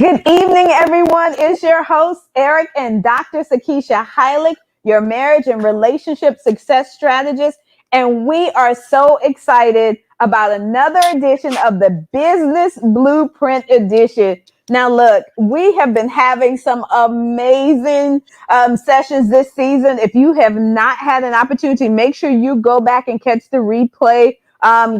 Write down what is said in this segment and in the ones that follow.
Good evening, everyone. It's your host, Eric, and Dr. Sakisha Heilig, your marriage and relationship success strategist. And we are so excited about another edition of the Business Blueprint Edition. Now, look, we have been having some amazing sessions this season. If you have not had an opportunity, make sure you go back and catch the replay.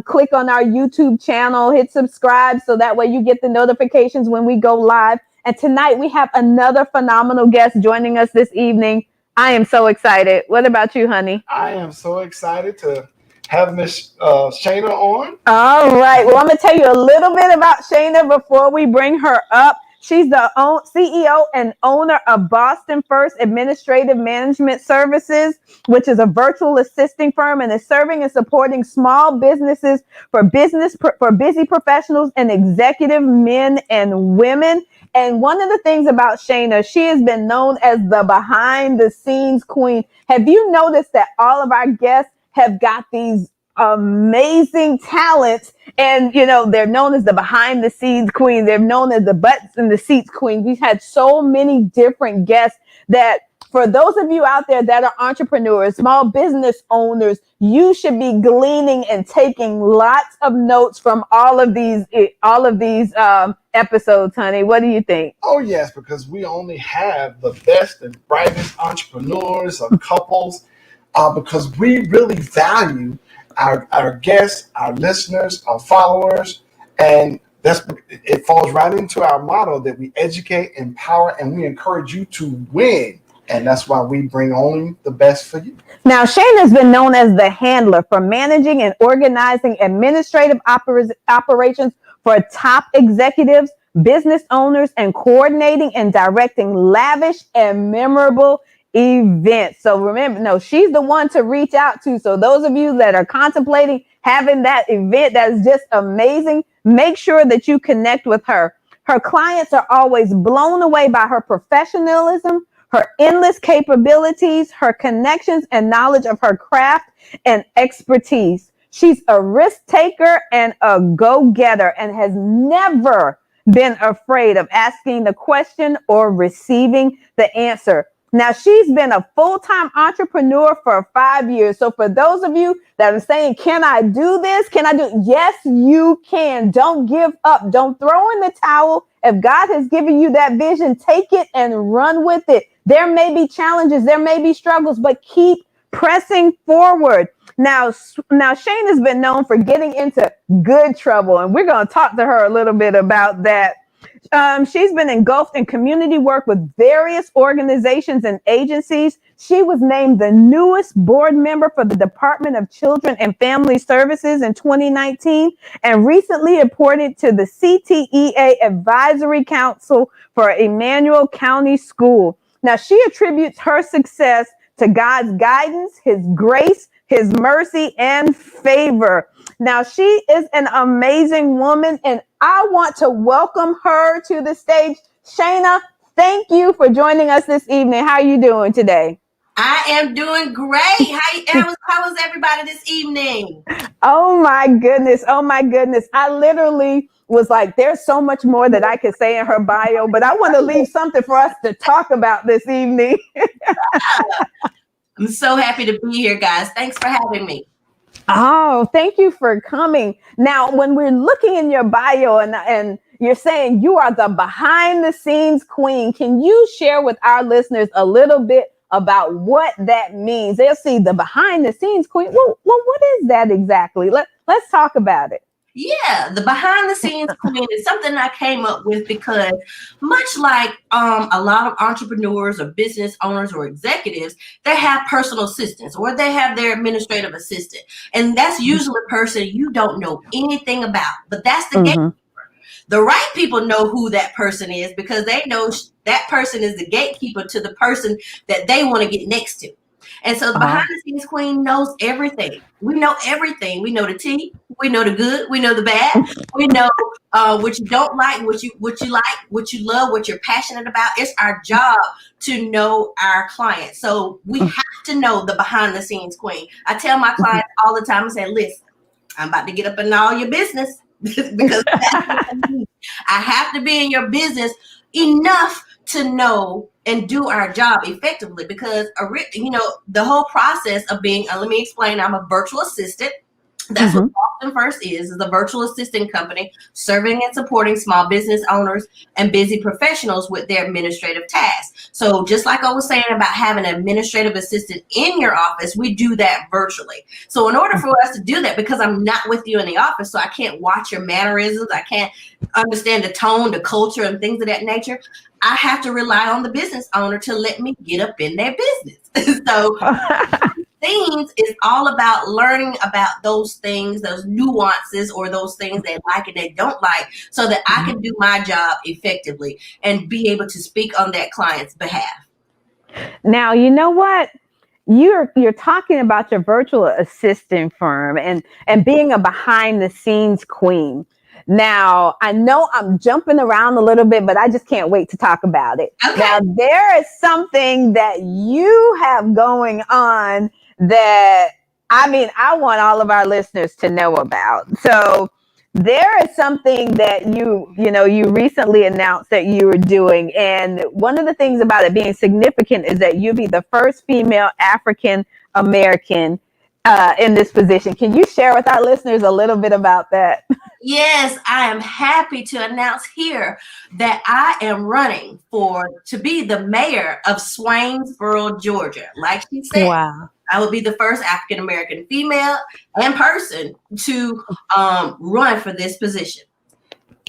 Click on our YouTube channel, hit subscribe so that way you get the notifications when we go live. And tonight we have another phenomenal guest joining us this evening. I am so excited. What about you, honey? I am so excited to have Miss Shayna on. All right. Well, I'm going to tell you a little bit about Shayna before we bring her up. She's the CEO and owner of Boston First Administrative Management Services, which is a virtual assisting firm and is serving and supporting small businesses for busy professionals and executive men and women. And one of the things about Shayna, she has been known as the behind the scenes queen. Have you noticed that all of our guests have got these amazing talents, and they're known as the behind the scenes queen, they're known as the butts in the seats queen. We've had so many different guests that for those of you out there that are entrepreneurs, small business owners, you should be gleaning and taking lots of notes from all of these episodes, honey. What do you think? Oh yes, because we only have the best and brightest entrepreneurs or couples, because we really value our guests, our listeners, our followers, and it falls right into our motto that we educate, empower, and we encourage you to win. And that's why we bring only the best for you. Now, Shayna has been known as the handler for managing and organizing administrative operations for top executives, business owners, and coordinating and directing lavish and memorable event. So remember, no, she's the one to reach out to. So those of you that are contemplating having that event that is just amazing, make sure that you connect with her. Her clients are always blown away by her professionalism, her endless capabilities, her connections, and knowledge of her craft and expertise. She's a risk taker and a go-getter and has never been afraid of asking the question or receiving the answer. Now, she's been a full-time entrepreneur for 5 years. So for those of you that are saying, can I do this? Can I do it? Yes, you can. Don't give up. Don't throw in the towel. If God has given you that vision, take it and run with it. There may be challenges. There may be struggles, but keep pressing forward. Now Shayna has been known for getting into good trouble, and we're going to talk to her a little bit about that. She's been engulfed in community work with various organizations and agencies. She was named the newest board member for the Department of Children and Family Services in 2019 and recently appointed to the CTEA Advisory Council for Emmanuel County School. Now, she attributes her success to God's guidance, His grace, His mercy, and favor. Now, she is an amazing woman, and I want to welcome her to the stage. Shayna, thank you for joining us this evening. How are you doing today? I am doing great. How was everybody this evening? Oh my goodness. I literally was like, there's so much more that I could say in her bio, but I want to leave something for us to talk about this evening. I'm so happy to be here, guys. Thanks for having me. Oh, thank you for coming. Now, when we're looking in your bio and you're saying you are the behind the scenes queen, can you share with our listeners a little bit about what that means? They'll see the behind the scenes queen. Well, what is that exactly? Let's talk about it. Yeah, the behind the scenes queen is something I came up with because much like a lot of entrepreneurs or business owners or executives, they have personal assistants or they have their administrative assistant. And that's usually a person you don't know anything about, but that's the gatekeeper. The right people know who that person is because they know that person is the gatekeeper to the person that they want to get next to. And so the behind the scenes queen knows everything. We know everything. We know the tea. We know the good. We know the bad. We know what you don't like, what you like, what you love, what you're passionate about. It's our job to know our clients. So we have to know the behind the scenes queen. I tell my clients all the time, I say, listen, I'm about to get up in all your business because that's what I need. I have to be in your business enough to know and do our job effectively, because the whole process of being let me explain. I'm a virtual assistant. That's what Boston First is a virtual assistant company serving and supporting small business owners and busy professionals with their administrative tasks. So just like I was saying about having an administrative assistant in your office, we do that virtually. So in order for us to do that, because I'm not with you in the office, so I can't watch your mannerisms, I can't understand the tone, the culture, and things of that nature, I have to rely on the business owner to let me get up in their business. So things is all about learning about those things, those nuances, or those things they like and they don't like, so that I can do my job effectively and be able to speak on that client's behalf. Now, you know what? You're talking about your virtual assistant firm and being a behind the scenes queen. Now, I know I'm jumping around a little bit, but I just can't wait to talk about it. Okay. Now, there is something that you have going on that, I want all of our listeners to know about. So there is something that you recently announced that you were doing. And one of the things about it being significant is that you'll be the first female African American in this position. Can you share with our listeners a little bit about that? Yes, I am happy to announce here that I am running to be the mayor of Swainsboro, Georgia. Like she said, wow. I would be the first African American female and person to run for this position.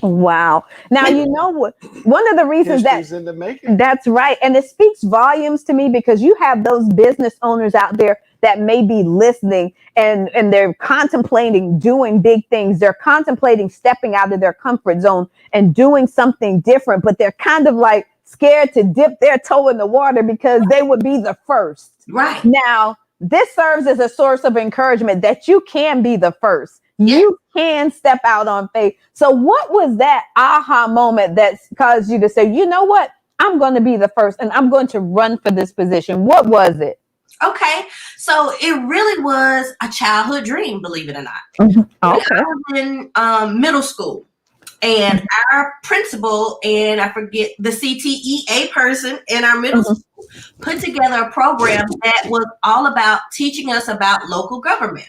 Wow. Now, you know what? One of the reasons in the making. That's right. And it speaks volumes to me, because you have those business owners out there that may be listening and they're contemplating doing big things. They're contemplating stepping out of their comfort zone and doing something different, but they're kind of like scared to dip their toe in the water because they would be the first. Right. Now, this serves as a source of encouragement that you can be the first. Yeah. You can step out on faith. So what was that aha moment that caused you to say, you know what? I'm going to be the first and I'm going to run for this position. What was it? Okay. So it really was a childhood dream, believe it or not. Mm-hmm. Okay. I was in middle school, and our principal, and I forget the CTEA person in our middle school, put together a program that was all about teaching us about local government.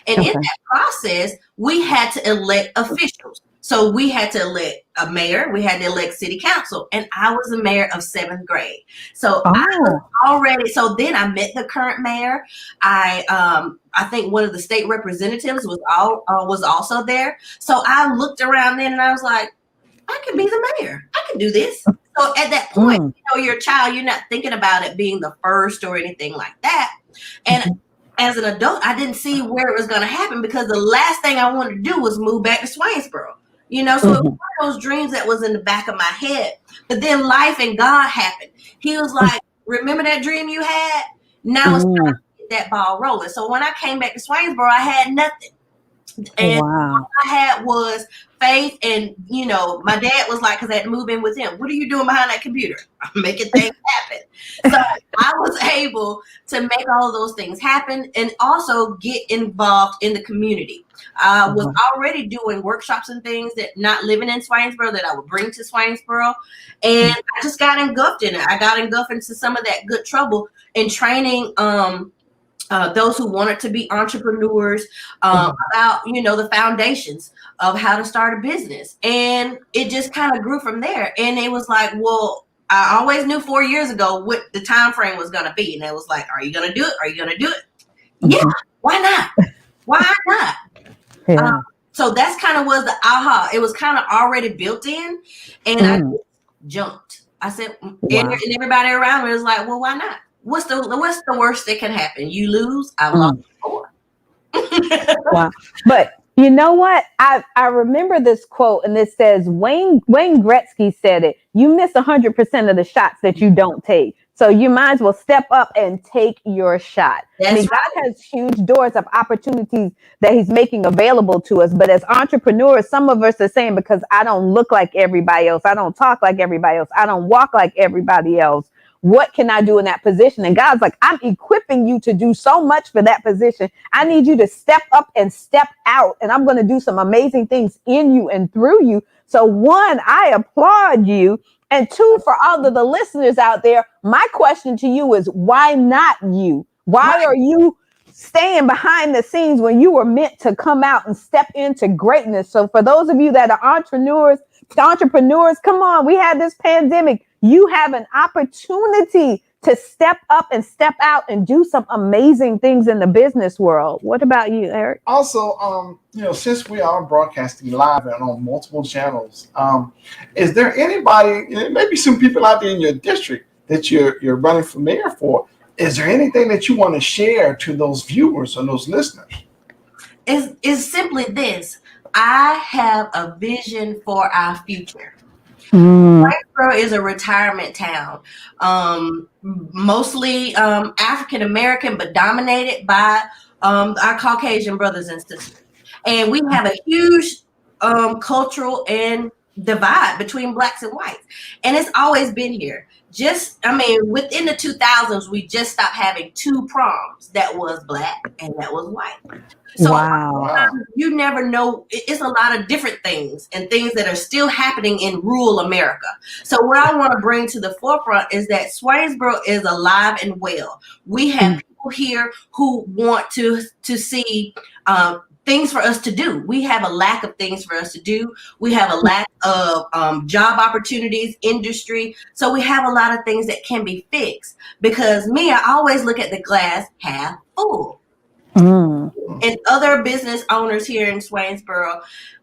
And in that process, we had to elect officials. So we had to elect a mayor, we had to elect city council, and I was the mayor of 7th grade. So I was already, so then I met the current mayor. I think one of the state representatives was also there. So I looked around then and I was like, I can be the mayor. I can do this. So at that point, you're a child, you're not thinking about it being the first or anything like that. And as an adult, I didn't see where it was going to happen, because the last thing I wanted to do was move back to Swainsboro. So it was one of those dreams that was in the back of my head. But then life and God happened. He was like, remember that dream you had? Now it's time to get that ball rolling. So when I came back to Swainsboro, I had nothing. And all I had was faith. And, my dad was like, because I had to move in with him, what are you doing behind that computer? I'm making things happen. So I was able to make all of those things happen and also get involved in the community. I was already doing workshops and things that not living in Swainsboro that I would bring to Swainsboro. And I just got engulfed in it. I got engulfed into some of that good trouble in training those who wanted to be entrepreneurs about, the foundations of how to start a business. And it just kind of grew from there. And it was like, well, I always knew 4 years ago what the time frame was going to be. And it was like, are you going to do it? Are you going to do it? Yeah. Why not? Why not? Yeah. So that's kind of was the aha. It was kind of already built in, and I jumped. I said, and everybody around me was like, well, why not? What's the worst that can happen? You lose. I lost before. Wow. But you know what? I remember this quote, and it says, Wayne Gretzky said it. You miss 100% of the shots that you don't take. So you might as well step up and take your shot. That's God has huge doors of opportunities that he's making available to us. But as entrepreneurs, some of us are saying, because I don't look like everybody else, I don't talk like everybody else, I don't walk like everybody else, what can I do in that position? And God's like, I'm equipping you to do so much for that position. I need you to step up and step out. And I'm going to do some amazing things in you and through you, So one, I applaud you. And two, for all of the listeners out there, my question to you is, why not you? Why are you staying behind the scenes when you were meant to come out and step into greatness? So for those of you that are entrepreneurs, come on, we had this pandemic. You have an opportunity to step up and step out and do some amazing things in the business world. What about you, Eric? Also, since we are broadcasting live and on multiple channels, is there anybody, maybe some people out there in your district that you're running for mayor for? Is there anything that you want to share to those viewers or those listeners? Is simply this: I have a vision for our future. Whitesboro is a retirement town, mostly African American, but dominated by our Caucasian brothers and sisters. And we have a huge cultural and divide between blacks and whites. And it's always been here. Within the 2000s, we just stopped having two proms, that was black and that was white. So you never know. It's a lot of different things and things that are still happening in rural America. So what I want to bring to the forefront is that Swainsboro is alive and well. We have people here who want to see things for us to do. We have a lack of things for us to do. We have a lack of job opportunities, industry. So we have a lot of things that can be fixed. Because I always look at the glass half full. And other business owners here in Swainsboro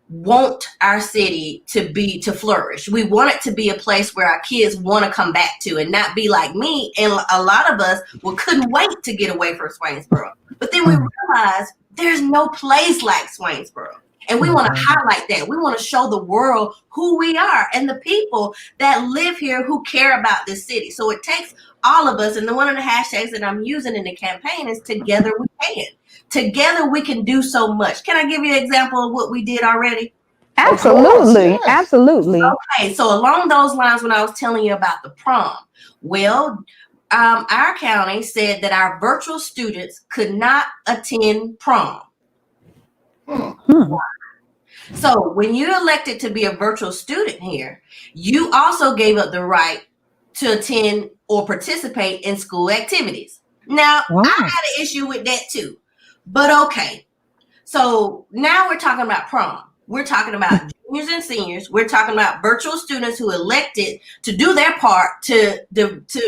want our city to flourish. We want it to be a place where our kids want to come back to and not be like me. And a lot of us couldn't wait to get away from Swainsboro. But then we realized there's no place like Swainsboro. And we want to highlight that. We want to show the world who we are and the people that live here who care about this city. So it takes all of us. And one of the hashtags that I'm using in the campaign is Together We Can. Together we can do so much. Can I give you an example of what we did already? Absolutely. Yes. Absolutely. Okay. So along those lines, when I was telling you about the prom, our county said that our virtual students could not attend prom. So when you're elected to be a virtual student here, you also gave up the right to attend or participate in school activities. Now, I had an issue with that too, but okay. So now we're talking about prom. We're talking about juniors and seniors. We're talking about virtual students who elected to do their part to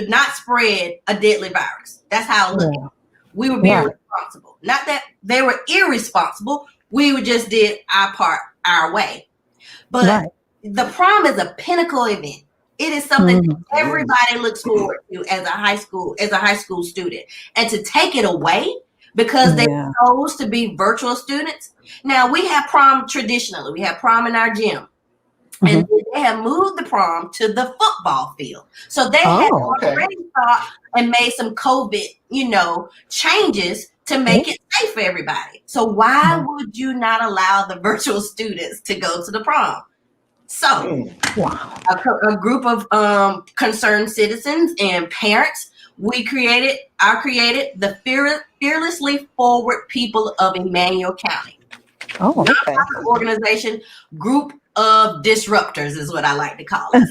not spread a deadly virus. That's how it looked. We were being responsible. Not that they were irresponsible. We just did our part our way. But the prom is a pinnacle event. It is something that everybody looks forward to as a high school student. And to take it away because they chose to be virtual students. Now we have prom traditionally. We have prom in our gym. And they have moved the prom to the football field. So they had already thought and made some COVID, changes to make it safe for everybody. So why would you not allow the virtual students to go to the prom? So a group of concerned citizens and parents, I created the Fearlessly Forward People of Emmanuel County. Nonprofit organization, group of disruptors is what I like to call it.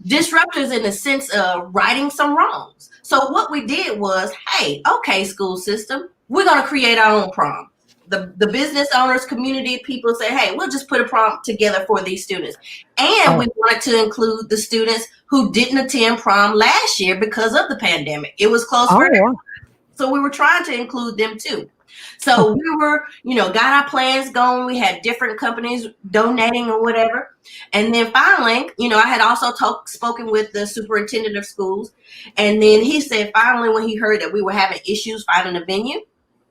Disruptors in the sense of righting some wrongs. So what we did was, school system, we're going to create our own prom. The business owners, community people say, hey, we'll just put a prom together for these students. And we wanted to include the students who didn't attend prom last year because of the pandemic. It was closed for everyone. So we were trying to include them too. So we were, got our plans going. We had different companies donating or whatever. And then finally, I had also spoken with the superintendent of schools. And then he said, finally, when he heard that we were having issues finding a venue,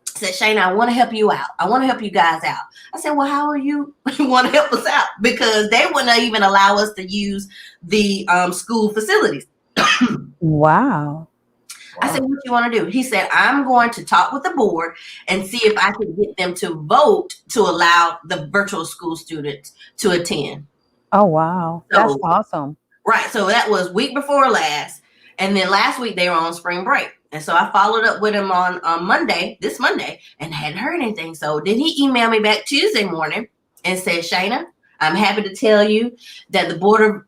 said, Shayna, I want to help you out. I want to help you guys out. I said, well, how are you want to help us out? Because they wouldn't even allow us to use the school facilities. I said, what you want to do? He said, I'm going to talk with the board and see if I can get them to vote to allow the virtual school students to attend. Oh, wow. That's awesome. Right. So that was week before last. And then last week they were on spring break. And so I followed up with him on this Monday, and hadn't heard anything. So then he emailed me back Tuesday morning and said, Shayna, I'm happy to tell you that the Board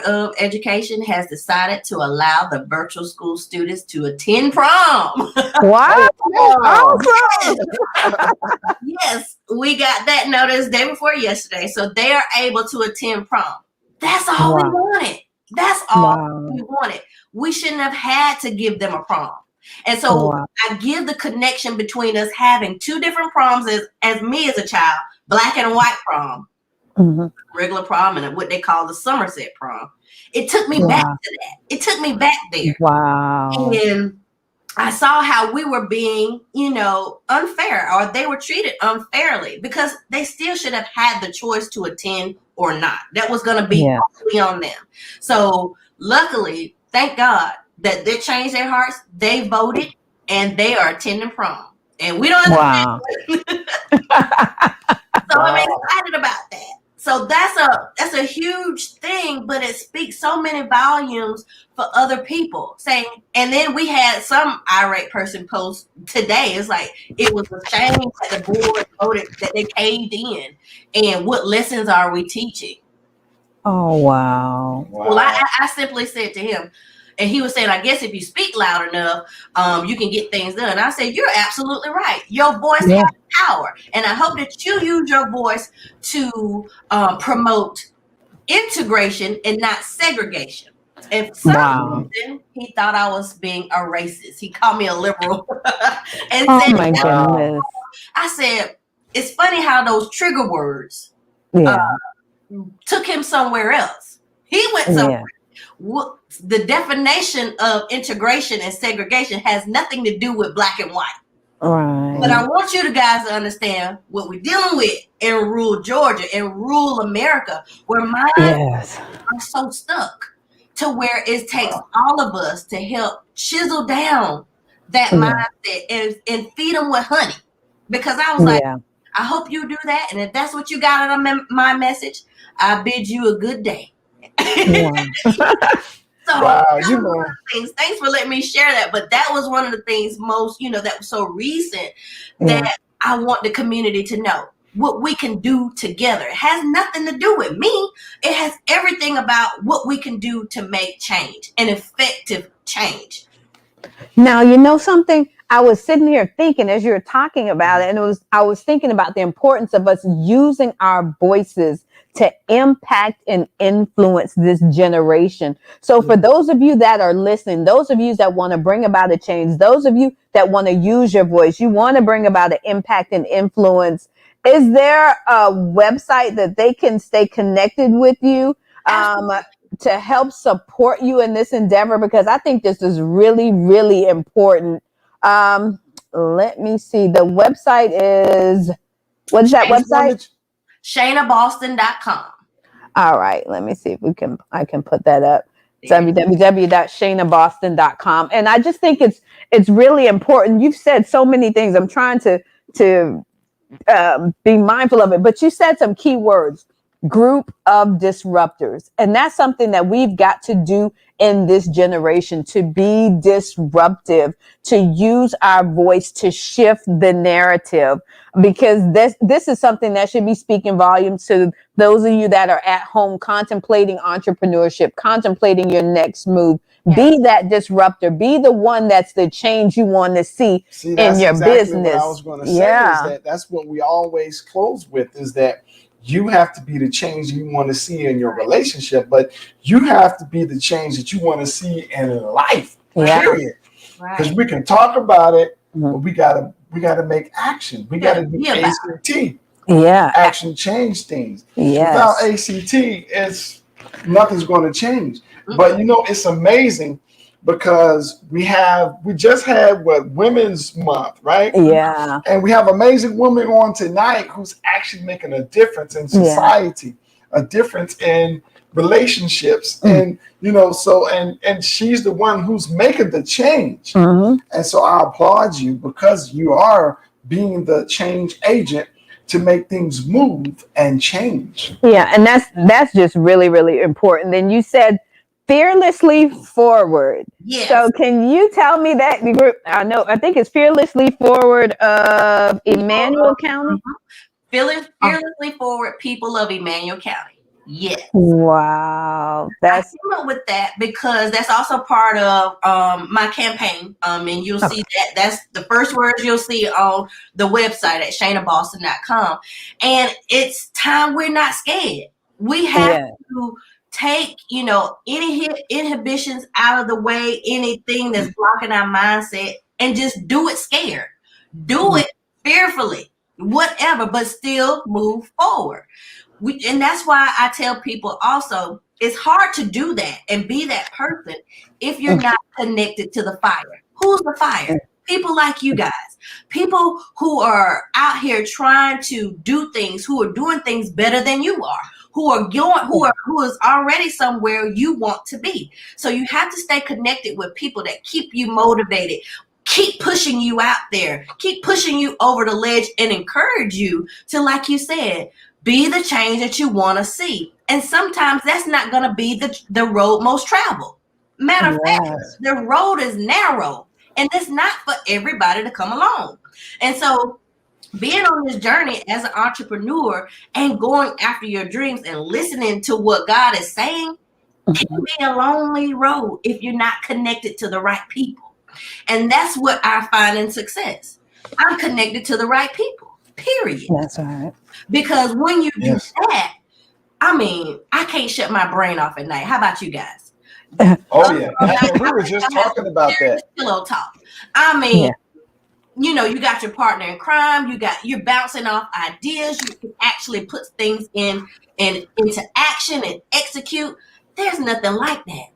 of Education has decided to allow the virtual school students to attend prom. Wow, Wow. awesome. Yes, we got that notice day before yesterday, so they are able to attend prom. That's all we Wow. wanted. That's all Wow. we wanted. We shouldn't have had to give them a prom. And so Wow. I give the connection between us having two different proms as me as a child, black and white prom, Mhm. regular prom, and what they call the Somerset prom. It took me Wow. back to that. It took me back there. Wow. And I saw how we were being, unfair, or they were treated unfairly, because they still should have had the choice to attend or not. That was going to be Yeah. totally on them. So luckily, thank God that they changed their hearts. They voted and they are attending prom. And we don't Wow. So I'm excited about that. So that's a huge thing, but it speaks so many volumes for other people saying. And then we had some irate person post today. It's like, it was a shame that the board voted, that they caved in, and what lessons are we teaching? Oh, wow. Well, I simply said to him, and he was saying, I guess if you speak loud enough, you can get things done. I said, you're absolutely right. Your voice has power. And I hope that you use your voice to promote integration and not segregation. If some reason he thought I was being a racist, he called me a liberal. And Oh, said, my goodness. I said, it's funny how those trigger words took him somewhere else. He went somewhere. The definition of integration and segregation has nothing to do with black and white. Right. But I want you guys to understand what we're dealing with in rural Georgia, in rural America, where minds are so stuck to where it takes all of us to help chisel down that mindset and feed them with honey. Because I was like, I hope you do that. And if that's what you got out of my message, I bid you a good day. So thanks for letting me share that. But that was one of the things most, that was so recent that I want the community to know what we can do together. It has nothing to do with me. It has everything about what we can do to make change, and effective change. Now, you know something? I was sitting here thinking as you were talking about it, and I was thinking about the importance of us using our voices to impact and influence this generation. So for those of you that are listening, those of you that want to bring about a change, those of you that want to use your voice, you want to bring about an impact and influence, is there a website that they can stay connected with you to help support you in this endeavor? Because I think this is really, really important. Let me see. The website is, what is that website? ShaynaBoston.com. All right. Let me see if I can put that up. www.ShaynaBoston.com. And I just think it's really important. You've said so many things. I'm trying to be mindful of it, but you said some key words: group of disruptors. And that's something that we've got to do in this generation, to be disruptive, to use our voice to shift the narrative, because this is something that should be speaking volumes to those of you that are at home contemplating entrepreneurship, contemplating your next move. Be that disruptor. Be the one that's the change you want to see in your business. What I was going to say is that's what we always close with, is that you have to be the change you want to see in your relationship, but you have to be the change that you want to see in life. Period. Because we can talk about it, but we gotta make action. We gotta do ACT. Action change things. Without ACT, nothing's going to change. But it's amazing, because we just had Women's Month, right? Yeah. And we have amazing women on tonight who's actually making a difference in society, a difference in relationships. And, and she's the one who's making the change. And so I applaud you, because you are being the change agent to make things move and change. Yeah. And that's just really, really important. Then you said Fearlessly Forward. Yes. So can you tell me that the group? I think it's Fearlessly Forward of Emmanuel County. Fearlessly Forward People of Emmanuel County. Yes. Wow. I came up with that because that's also part of my campaign. And you'll see that's the first words you'll see on the website at ShaynaBoston.com. And it's time we're not scared. We have to take, any inhibitions out of the way, anything that's blocking our mindset, and just do it scared. Do it fearfully, whatever, but still move forward. And that's why I tell people also, it's hard to do that and be that person if you're not connected to the fire. Who's the fire? People like you guys, people who are out here trying to do things, who are doing things better than you are, who is already somewhere you want to be. So you have to stay connected with people that keep you motivated, keep pushing you out there, keep pushing you over the ledge, and encourage you to, like you said, be the change that you want to see. And sometimes that's not going to be the road most traveled. Matter of fact, the road is narrow, and it's not for everybody to come along. And so being on this journey as an entrepreneur and going after your dreams and listening to what God is saying, it can be a lonely road if you're not connected to the right people. And that's what I find in success. I'm connected to the right people, period. That's right. Because when you do that, I can't shut my brain off at night. How about you guys? Oh, yeah. We were just talking about that. Pillow talk. You got your partner in crime. You're bouncing off ideas. You can actually put things into action and execute. There's nothing like that.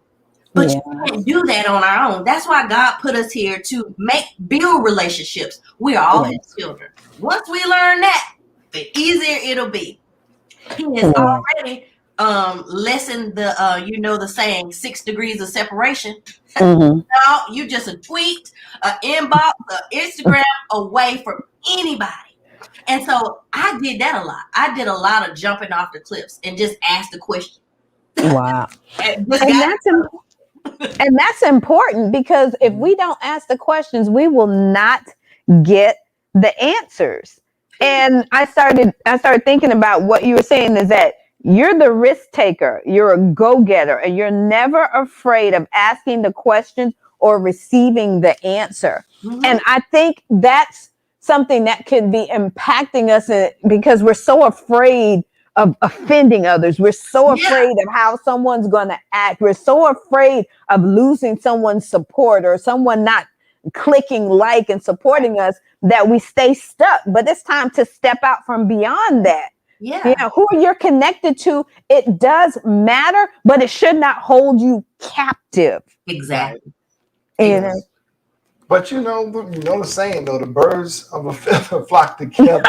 But you can't do that on our own. That's why God put us here to build relationships. We are all His children. Once we learn that, the easier it'll be. He has already lessened the saying 6 degrees of separation. No, you just a tweet, an inbox, an Instagram away from anybody. And so I did that a lot. I did a lot of jumping off the cliffs and just asked the question. Wow. And that's important, because if we don't ask the questions, we will not get the answers. And I started thinking about what you were saying, is that you're the risk taker, you're a go-getter, and you're never afraid of asking the questions or receiving the answer. And I think that's something that could be impacting us because we're so afraid of offending others. We're so afraid of how someone's going to act. We're so afraid of losing someone's support or someone not clicking like and supporting us that we stay stuck. But it's time to step out from beyond that. Who you're connected to, it does matter, but it should not hold you captive. Exactly. But you know the saying though, the birds of a feather flock together.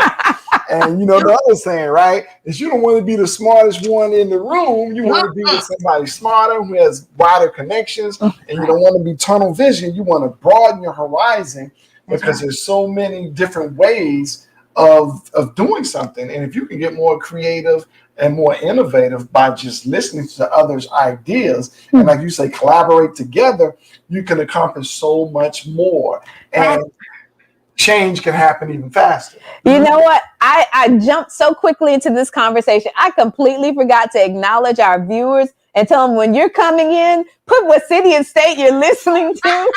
And the other saying, right, is you don't want to be the smartest one in the room. You want to be with somebody smarter who has wider connections, and you don't want to be tunnel vision. You want to broaden your horizon, because there's so many different ways of doing something. And if you can get more creative and more innovative by just listening to others' ideas, and like you say, collaborate together, you can accomplish so much more. And change can happen even faster. You know what? I jumped so quickly into this conversation. I completely forgot to acknowledge our viewers and tell them, when you're coming in, put what city and state you're listening to,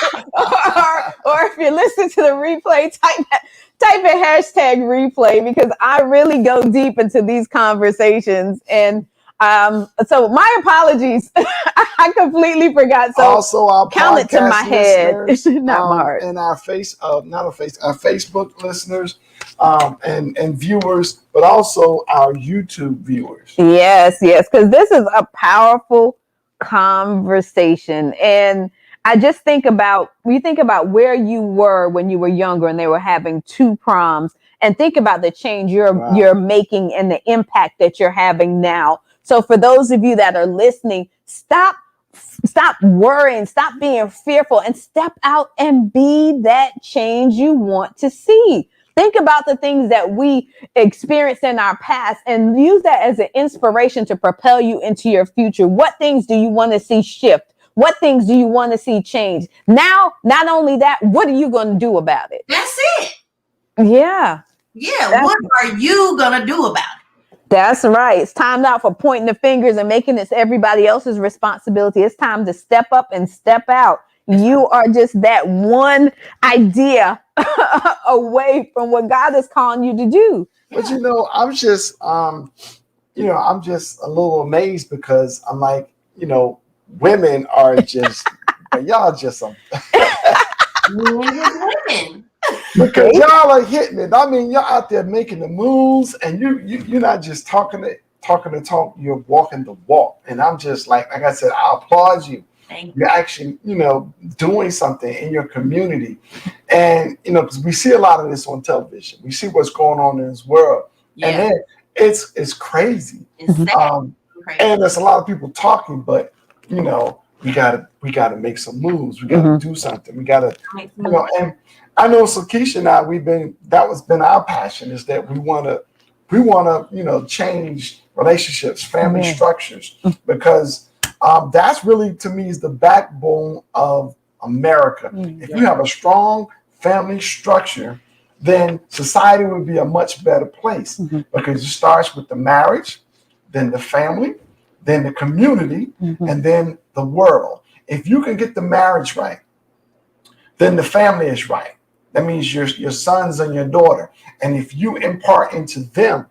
or if you're listening to the replay, type a hashtag replay, because I really go deep into these conversations. And so my apologies. I completely forgot. So also, our count it to my head, not my heart. And our Facebook listeners and viewers, but also our YouTube viewers. Yes, because this is a powerful conversation. And I just think about where you were when you were younger and they were having 2 proms, and think about the change you're making and the impact that you're having now. So for those of you that are listening, stop worrying, stop being fearful, and step out and be that change you want to see. Think about the things that we experienced in our past and use that as an inspiration to propel you into your future. What things do you want to see shift? What things do you want to see change? Now, not only that, what are you going to do about it? That's it. Yeah. What are you gonna do about it? That's right. It's time out for pointing the fingers and making this everybody else's responsibility. It's time to step up and step out. You are just that one idea away from what God is calling you to do. But I'm just I'm just a little amazed because I'm like, women are just, but y'all just Women. because y'all are hitting it. I mean, y'all out there making the moves, and you're not just talking the talk. You're walking the walk, and I'm just like I said, I applaud you. You're actually, doing something in your community, and because we see a lot of this on television. We see what's going on in this world, and then it's crazy. And there's a lot of people talking, but we gotta make some moves. We gotta do something. We gotta, and I know Keisha and I, that been our passion, is that we wanna, change relationships, family structures, because that's really, to me, is the backbone of America. If you have a strong family structure, then society would be a much better place, because it starts with the marriage, then the family, then the community, and then the world. If you can get the marriage right, then the family is right. That means your sons and your daughter. And if you impart into them,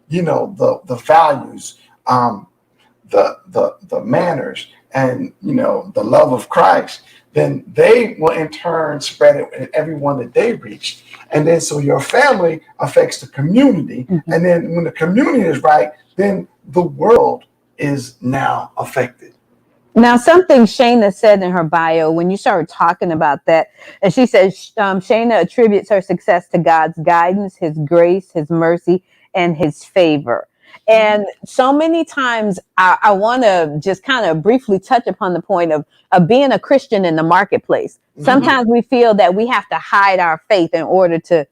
the values, the manners, and the love of Christ, then they will in turn spread it in everyone that they reach. And then so your family affects the community. And then when the community is right, then the world is now affected. Now, something Shayna said in her bio, when you started talking about that, and she said Shayna attributes her success to God's guidance, his grace, his mercy, and his favor. And so many times I want to just kind of briefly touch upon the point of being a Christian in the marketplace. Sometimes we feel that we have to hide our faith in order to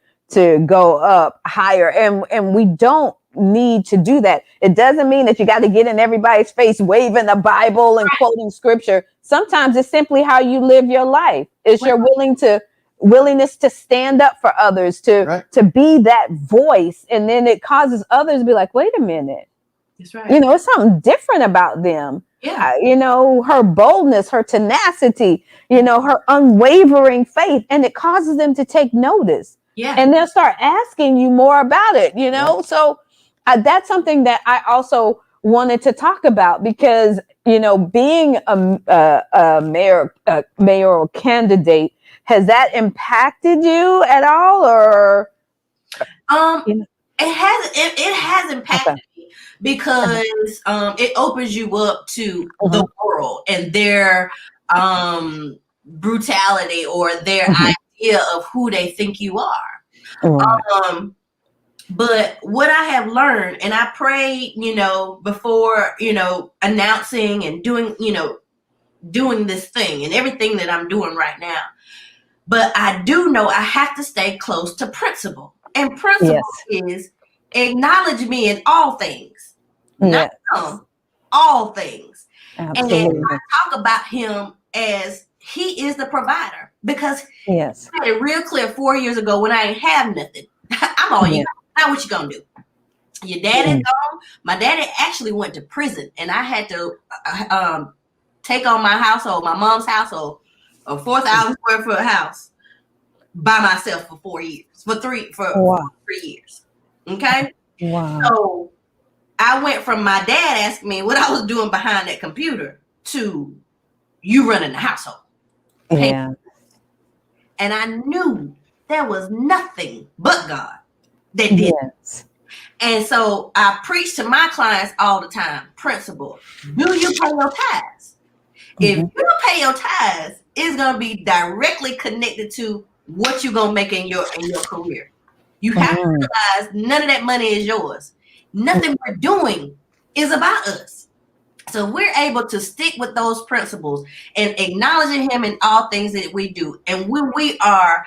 go up higher. And we don't need to do that. It doesn't mean that you got to get in everybody's face waving the Bible and quoting scripture. Sometimes it's simply how you live your life. It's your willingness to stand up for others, to be that voice. And then it causes others to be like, wait a minute. That's right. It's something different about them. Yeah. Her boldness, her tenacity, her unwavering faith, and it causes them to take notice. Yeah. And they'll start asking you more about it, So that's something that I also wanted to talk about, because, being a mayoral candidate, has that impacted you at all, or? It has impacted me, because it opens you up to the world and their brutality or their idea of who they think you are. But what I have learned, and I prayed, before, announcing and doing this thing and everything that I'm doing right now. But I do know I have to stay close to principle. And principle is acknowledge me in all things. Not some, all things. Absolutely. And I talk about him as he is the provider, because he made it real clear 4 years ago when I ain't have nothing. I'm all you. Now what you gonna do? Your daddy's gone. My daddy actually went to prison, and I had to take on my household, my mom's household, a 4,000 square foot house by myself for 4 years, for 3 years. Okay. Wow. So I went from my dad asking me what I was doing behind that computer to you running the household. Yeah. And I knew there was nothing but God that did. Yes. And so I preach to my clients all the time, principle. Do you pay your tithes? If you don't pay your tithes, it's going to be directly connected to what you're going to make in your career. You have to realize none of that money is yours. Nothing we're doing is about us. So we're able to stick with those principles and acknowledging him in all things that we do. And when we are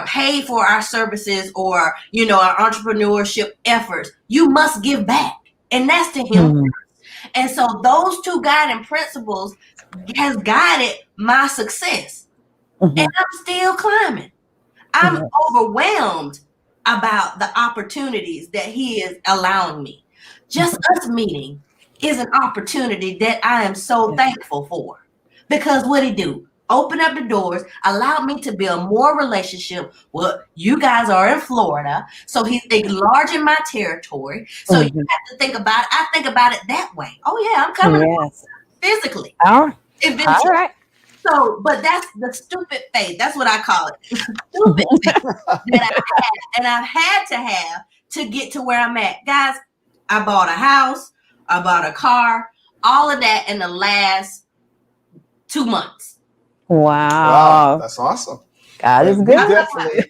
paid for our services or, our entrepreneurship efforts, you must give back. And that's to him. And so those two guiding principles has guided my success. And I'm still climbing. I'm overwhelmed. about the opportunities that he is allowing me. Just us meeting is an opportunity that I am so thankful for. Because what he do? Open up the doors, allow me to build more relationship. Well, you guys are in Florida, so he's enlarging my territory. So you have to think about it. I think about it that way. Oh yeah, I'm coming physically. Eventually. All right. So, but that's the stupid faith. That's what I call it. Stupid faith that I have, and I've had to have to get to where I'm at. Guys, I bought a house, I bought a car, all of that in the last 2 months. Wow. That's awesome. God is good. Definitely.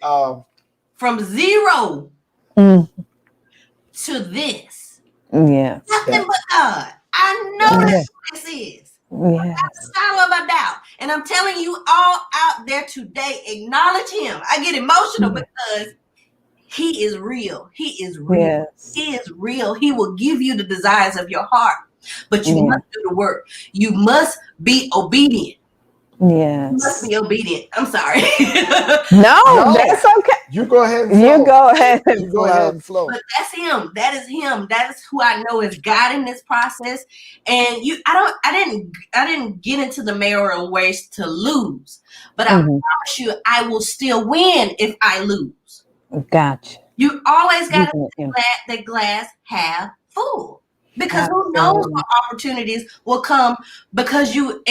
From zero to this. Yes. Nothing but God. I know that's what this is. Yes. Shadow of a doubt. And I'm telling you all out there today, acknowledge him. I get emotional because he is real. He is real. Yes. He is real. He will give you the desires of your heart. But you must do the work. You must be obedient. Yes. You must be obedient. I'm sorry. No, that's okay. You go ahead and flow. You go ahead and You go ahead and flow. But that's him. That is him. That is who I know is guiding this process. And I didn't get into the mayoral race to lose. But I promise you, I will still win if I lose. Gotcha. You always got to let the glass half full. Because who knows what opportunities will come because you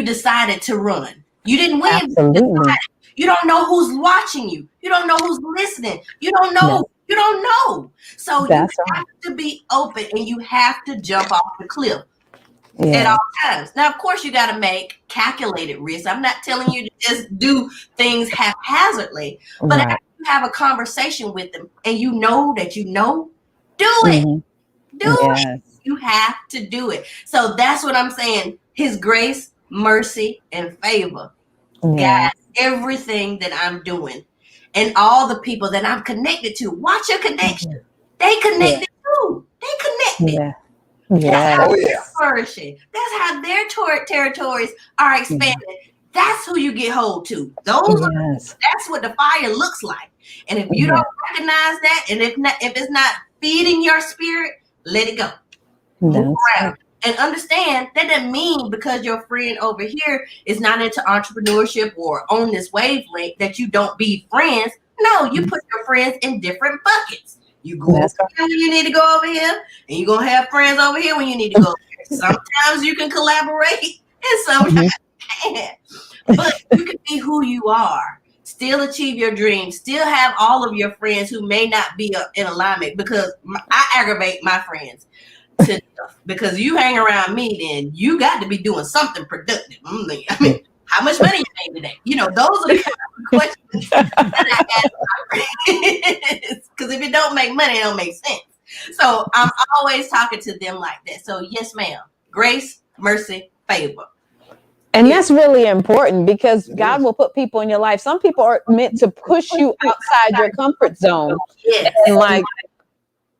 decided to run. You didn't win. Absolutely. You don't know who's watching you. You don't know who's listening. You don't know. No. You don't know. So you have to be open and you have to jump off the cliff at all times. Now, of course, you got to make calculated risks. I'm not telling you to just do things haphazardly, but after you have a conversation with them and you know that do it. Do it. You have to do it. So that's what I'm saying. His grace, mercy, and favor guides everything that I'm doing. And all the people that I'm connected to. Watch your connection. They connected too. They connected. That's how they're flourishing. That's how their territories are expanding. That's who you get hold to. That's what the fire looks like. And if you don't recognize that, and if it's not feeding your spirit, let it go. Move around. And understand that doesn't mean because your friend over here is not into entrepreneurship or on this wavelength that you don't be friends. No, you put your friends in different buckets. You go over here when you need to go over here, and you're going to have friends over here when you need to go over here. Sometimes you can collaborate, and sometimes you can't. But you can be who you are. Still achieve your dreams. Still have all of your friends who may not be in alignment because I aggravate my friends. Because you hang around me, then you got to be doing something productive. I mean, how much money you made today? You know, those are the kind of questions that I ask my friends. Because if it don't make money, it don't make sense. So I'm always talking to them like that. So yes, ma'am. Grace, mercy, favor. And that's really important because God will put people in your life. Some people are meant to push you outside your comfort zone. Yes. And like,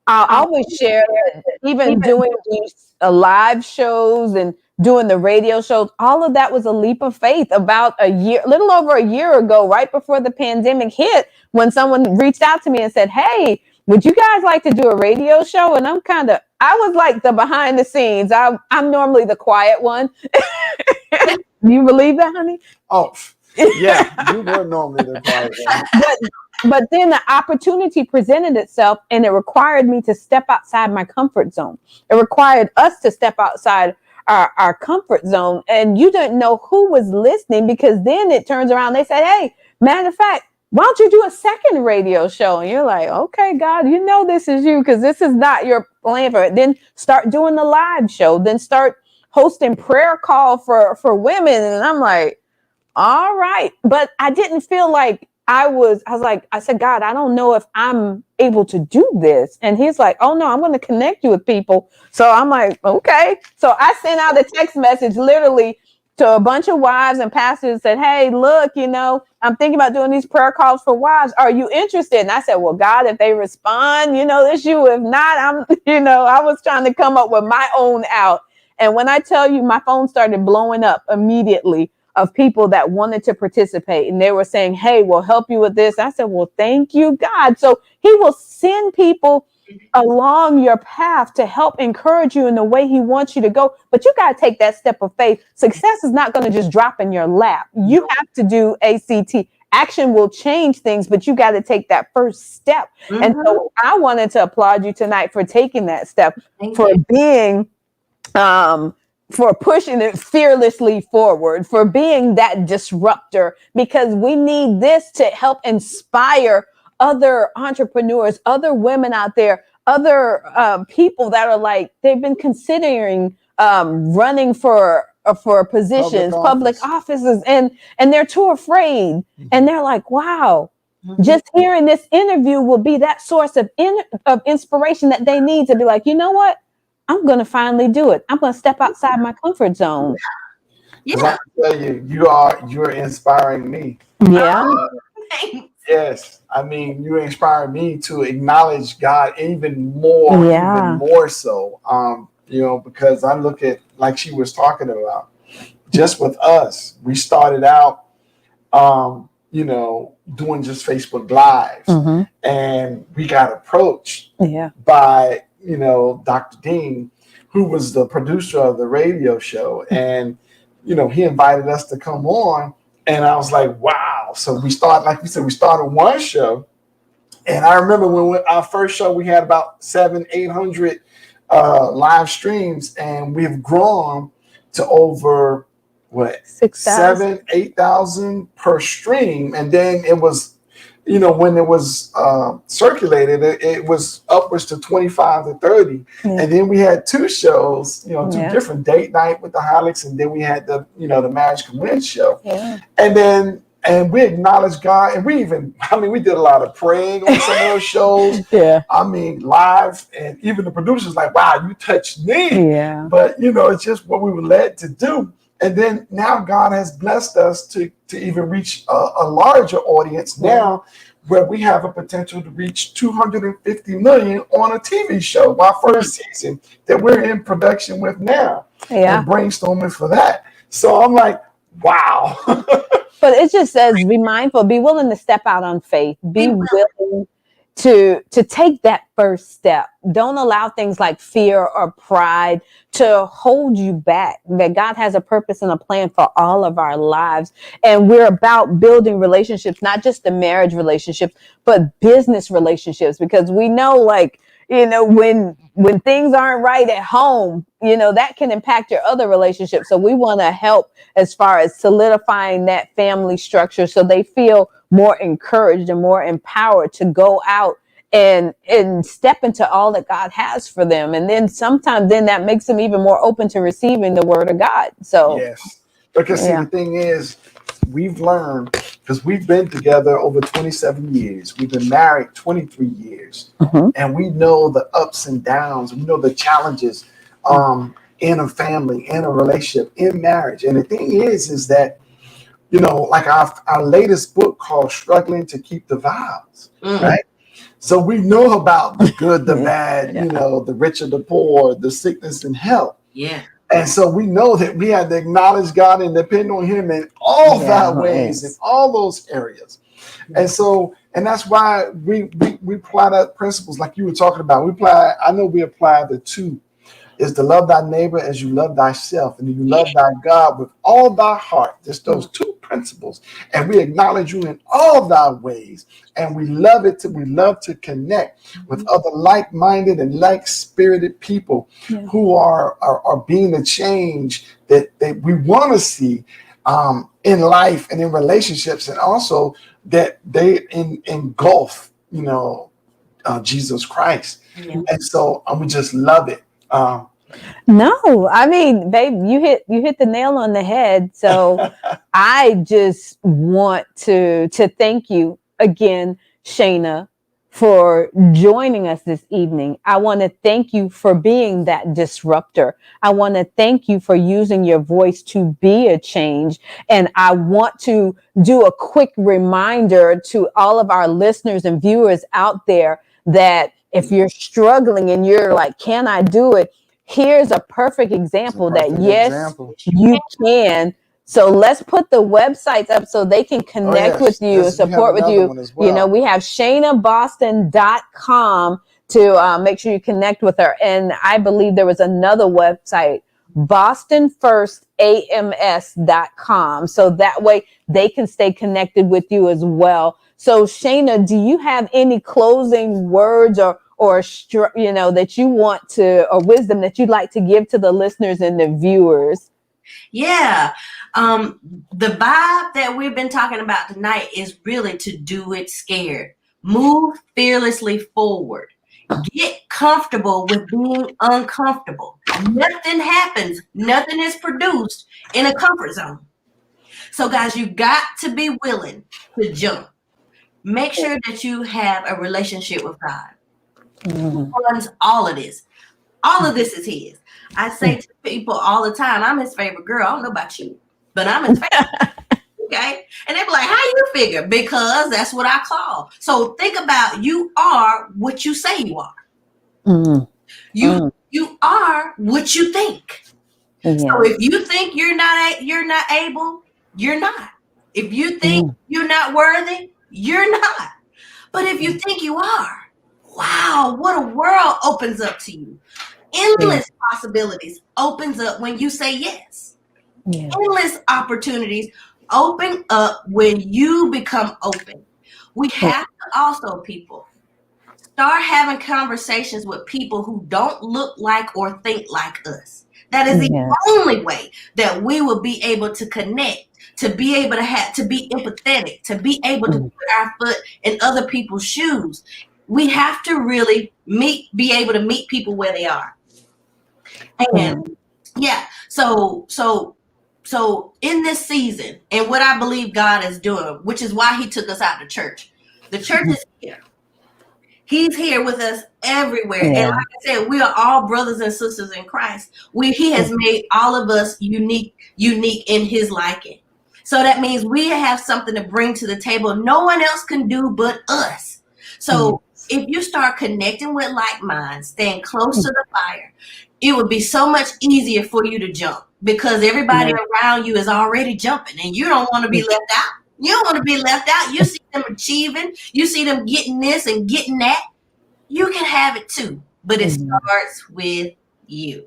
I always share that even doing these live shows and doing the radio shows, all of that was a leap of faith about little over a year ago, right before the pandemic hit, when someone reached out to me and said, hey, would you guys like to do a radio show? And I was like the behind the scenes. I'm normally the quiet one. You believe that, honey? Oh, yeah, you were normally the quiet one. But then the opportunity presented itself and it required me to step outside my comfort zone. It required us to step outside our comfort zone. And you didn't know who was listening because then it turns around. They said, hey, matter of fact, why don't you do a second radio show? And you're like, okay, God, you know this is you because this is not your plan for it. Then start doing the live show. Then start hosting prayer call for women. And I'm like, all right. But I didn't feel like I said, God, I don't know if I'm able to do this. And he's like, oh, no, I'm going to connect you with people. So I'm like, okay. So I sent out a text message literally to a bunch of wives and pastors and said, hey, look, I'm thinking about doing these prayer calls for wives. Are you interested? And I said, well, God, if they respond, it's you. If not, I was trying to come up with my own out. And when I tell you, my phone started blowing up immediately of people that wanted to participate, and they were saying, hey, we'll help you with this. I said, well, thank you, God. So he will send people along your path to help encourage you in the way he wants you to go. But you got to take that step of faith. Success is not going to just drop in your lap. You have to do ACT. Action will change things, but you got to take that first step. And so I wanted to applaud you tonight for taking that step, for being, for pushing it fearlessly forward, for being that disruptor, because we need this to help inspire other entrepreneurs, other women out there, other people that are like, they've been considering running for positions, public offices, and they're too afraid. And they're like, wow, just hearing this interview will be that source of inspiration that they need to be like, you know what? I'm going to finally do it. I'm going to step outside my comfort zone. Because I can tell you, you're inspiring me. Yeah. Yes. I mean, you inspire me to acknowledge God even more so. Because I look at, like she was talking about, just with us, we started out, doing just Facebook Lives, and we got approached by, Dr. Dean, who was the producer of the radio show, and he invited us to come on, and I was like, wow. So we started, like we said, we started one show, and I remember when our first show we had about 700-800 live streams, and we've grown to over 7,000-8,000 per stream. And then it was, when it was circulated, it was upwards to 25 to 30. And then we had two shows, two different date night with the Holics, and then we had the the Marriage Can Win show. And we acknowledged God, and we did a lot of praying on some of those shows. Live, and even the producers like, wow, you touched me. But it's just what we were led to do. And then now God has blessed us to even reach a larger audience now, where we have a potential to reach 250 million on a TV show, our first season that we're in production with now, and brainstorming for that. So I'm like, wow. But it just says, be mindful, be willing to step out on faith, be willing to take that first step. Don't allow things like fear or pride to hold you back. That God has a purpose and a plan for all of our lives. And we're about building relationships, not just the marriage relationships, but business relationships, because we know, when things aren't right at home, that can impact your other relationships. So we want to help as far as solidifying that family structure, so they feel more encouraged and more empowered to go out and step into all that God has for them. And then sometimes that makes them even more open to receiving the word of God. So yes, because see, the thing is, we've learned, because we've been together over 27 years. We've been married 23 years. And we know the ups and downs. We know the challenges in a family, in a relationship, in marriage. And the thing is that, like our latest book called Struggling to Keep the Vows, right? So we know about the good, the bad, the rich and the poor, the sickness and health. And so we know that we have to acknowledge God and depend on him in all our ways, in all those areas. And so, and that's why we apply that principles like you were talking about. I know we apply the two, is to love thy neighbor as you love thyself, and you love thy God with all thy heart. Just those two principles. And we acknowledge you in all thy ways. And we love to connect with other like-minded and like-spirited people who are being the change that we want to see in life and in relationships, and also that they engulf, Jesus Christ. And so we just love it. No, I mean, babe, you hit the nail on the head. So I just want to thank you again, Shayna, for joining us this evening. I want to thank you for being that disruptor. I want to thank you for using your voice to be a change. And I want to do a quick reminder to all of our listeners and viewers out there that if you're struggling and you're like, can I do it? Here's a perfect example that yes, you can. So let's put the websites up so they can connect with you and support with you. Well. You know, we have ShaynaBoston.com to make sure you connect with her. And I believe there was another website, BostonFirstAMS.com. So that way they can stay connected with you as well. So Shayna, do you have any closing words or you know, that you want to, or wisdom that you'd like to give to the listeners and the viewers? Yeah. The vibe that we've been talking about tonight is really to do it scared. Move fearlessly forward. Get comfortable with being uncomfortable. Nothing happens. Nothing is produced in a comfort zone. So guys, you got to be willing to jump. Make sure that you have a relationship with God. He runs all of this. All of this is his. I say to people all the time, I'm his favorite girl. I don't know about you, but I'm his favorite. Okay. And they be like, how you figure? Because that's what I call. So think about, you are what you say you are. You are what you think. So if you think you're not able, you're not. If you think you're not worthy, you're not. But if you think you are, wow, what a world opens up to you. Endless possibilities opens up when you say yes. Endless opportunities open up when you become open. We have to also, people, start having conversations with people who don't look like or think like us. That is the only way that we will be able to connect, to be able to be empathetic, to be able to put our foot in other people's shoes. We have to really be able to meet people where they are. And so in this season, and what I believe God is doing, which is why he took us out to church. The church is here. He's here with us everywhere. And like I said, we are all brothers and sisters in Christ. He has made all of us unique in his liking. So that means we have something to bring to the table no one else can do but us. So if you start connecting with like minds, staying close to the fire, it would be so much easier for you to jump, because everybody around you is already jumping and you don't want to be left out. You don't want to be left out. You see them achieving. You see them getting this and getting that. You can have it too, but it starts with you.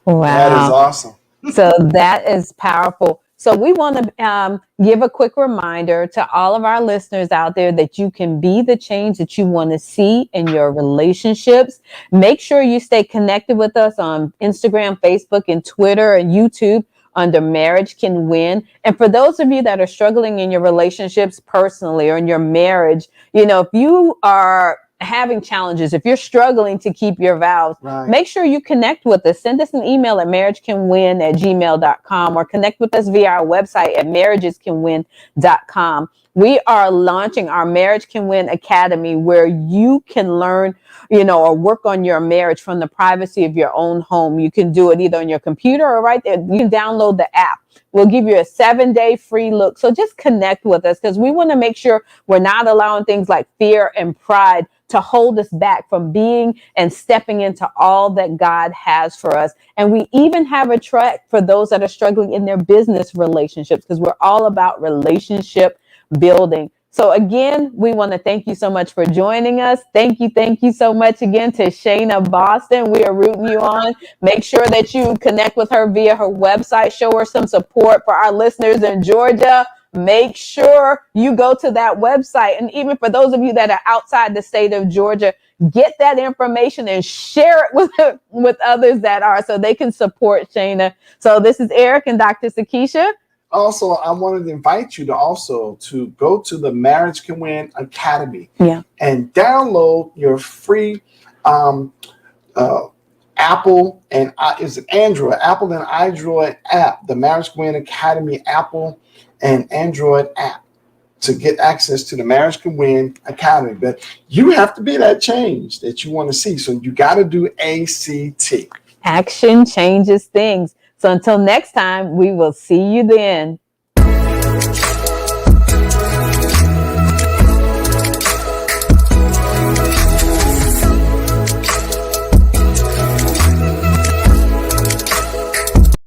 Wow. That is awesome. So that is powerful. So we want to give a quick reminder to all of our listeners out there that you can be the change that you want to see in your relationships. Make sure you stay connected with us on Instagram, Facebook, and Twitter and YouTube under Marriage Can Win. And for those of you that are struggling in your relationships personally or in your marriage, you know, if you are having challenges, if you're struggling to keep your vows, make sure you connect with us. Send us an email at marriagecanwin@gmail.com or connect with us via our website at marriagescanwin.com. We are launching our Marriage Can Win Academy, where you can learn, you know, or work on your marriage from the privacy of your own home. You can do it either on your computer or right there. You can download the app. We'll give you a 7-day free look. So just connect with us, because we want to make sure we're not allowing things like fear and pride to hold us back from being and stepping into all that God has for us. And we even have a track for those that are struggling in their business relationships, because we're all about relationship building. So again, we want to thank you so much for joining us. Thank you so much again to Shayna Boston. We are rooting you on. Make sure that you connect with her via her website. Show her some support. For our listeners in Georgia, make sure you go to that website. And even for those of you that are outside the state of Georgia, get that information and share it with others that are, so they can support Shayna. So this is Eric and Dr. Sakisha. Also, I wanted to invite you to go to the Marriage Can Win Academy and download your free Apple and Apple and Android app, the Marriage Can Win Academy Apple and Android app, to get access to the Marriage Can Win Academy. But you have to be that change that you want to see. So you got to do ACT. Action changes things. So until next time, we will see you then.